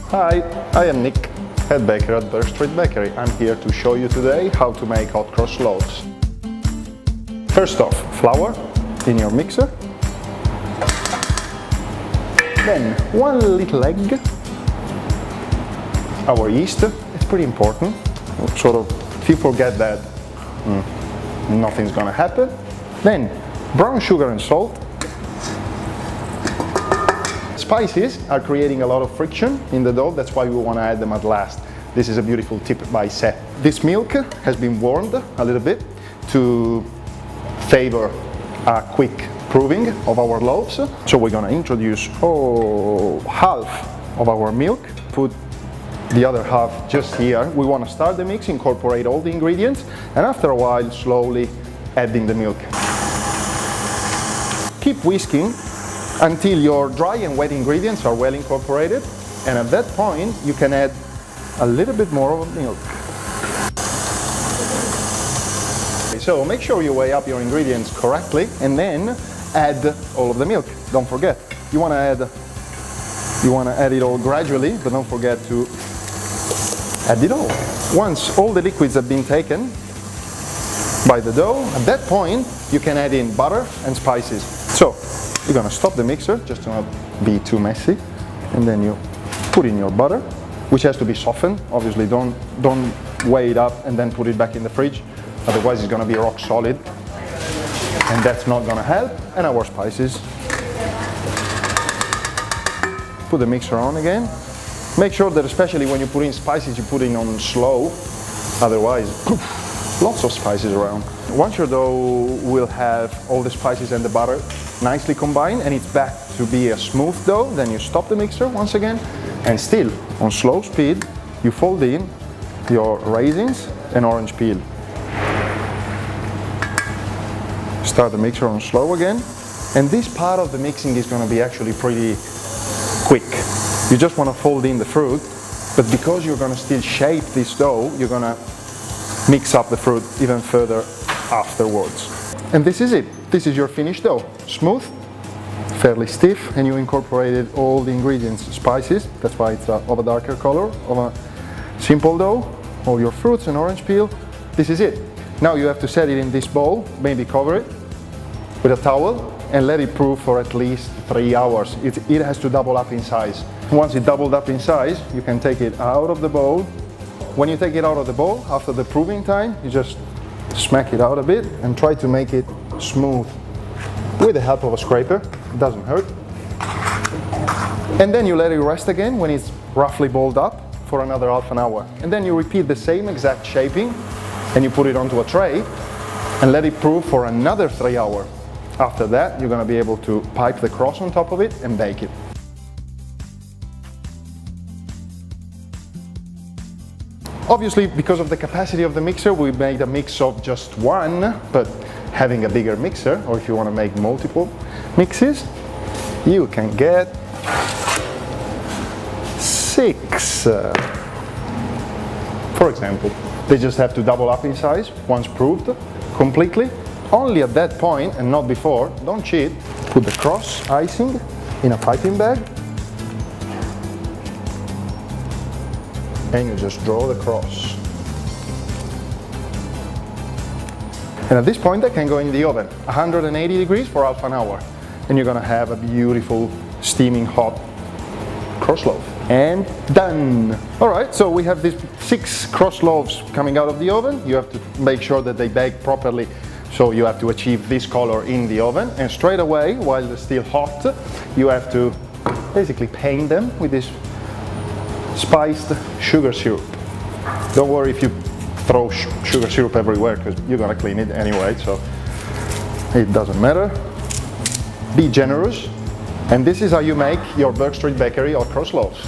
Hi, I am Nick, head baker at Bourke Street Bakery. I'm here to show you today how to make hot cross loaves. First off, flour in your mixer. Then 1 little egg. Our yeast, it's pretty important. Sort of, if you forget that, nothing's gonna happen. Then brown sugar and salt. Spices are creating a lot of friction in the dough, that's why we want to add them at last. This is a beautiful tip by Seth. This milk has been warmed a little bit to favor a quick proving of our loaves. So we're going to introduce half of our milk, put the other half just here. We want to start the mix, incorporate all the ingredients, and after a while slowly adding the milk. Keep whisking until your dry and wet ingredients are well incorporated, and at that point you can add a little bit more of milk. So make sure you weigh up your ingredients correctly and then add all of the milk. Don't forget, you want to add it all gradually, but don't forget to add it all. Once all the liquids have been taken by the dough, at that point you can add in butter and spices. So you're going to stop the mixer just to not be too messy, and then you put in your butter, which has to be softened. Obviously don't weigh it up and then put it back in the fridge, otherwise it's going to be rock solid and that's not going to help. And our spices. Put the mixer on again. Make sure that especially when you put in spices, you put in on slow, otherwise lots of spices around. Once your dough will have all the spices and the butter nicely combined and it's back to be a smooth dough, then you stop the mixer once again, and still on slow speed you fold in your raisins and orange peel. Start the mixer on slow again, and this part of the mixing is going to be actually pretty quick. You just want to fold in the fruit, but because you're going to still shape this dough, you're going to mix up the fruit even further afterwards. And this is it. This is your finished dough. Smooth, fairly stiff, and you incorporated all the ingredients, spices, that's why it's of a darker color, of a simple dough, all your fruits and orange peel. This is it. Now you have to set it in this bowl, maybe cover it with a towel and let it prove for at least 3 hours. It has to double up in size. Once it doubled up in size, you can take it out of the bowl. When you take it out of the bowl, after the proving time, you just smack it out a bit and try to make it smooth with the help of a scraper. It doesn't hurt. And then you let it rest again when it's roughly balled up for another half an hour. And then you repeat the same exact shaping and you put it onto a tray and let it prove for another 3 hours. After that, you're going to be able to pipe the cross on top of it and bake it. Obviously, because of the capacity of the mixer, we made a mix of just one, but having a bigger mixer, or if you want to make multiple mixes, you can get 6. For example, they just have to double up in size once proved completely. Only at that point and not before, don't cheat. Put the cross icing in a piping bag and you just draw the cross. And at this point, they can go in the oven, 180 degrees for half an hour. And you're gonna have a beautiful, steaming hot cross loaf. And done! All right, so we have these 6 cross loaves coming out of the oven. You have to make sure that they bake properly, so you have to achieve this color in the oven. And straight away, while they're still hot, you have to basically paint them with this spiced sugar syrup. Don't worry if you throw sugar syrup everywhere, because you're gonna clean it anyway, so it doesn't matter. Be generous, and this is how you make your Bourke Street Bakery hot cross loaves.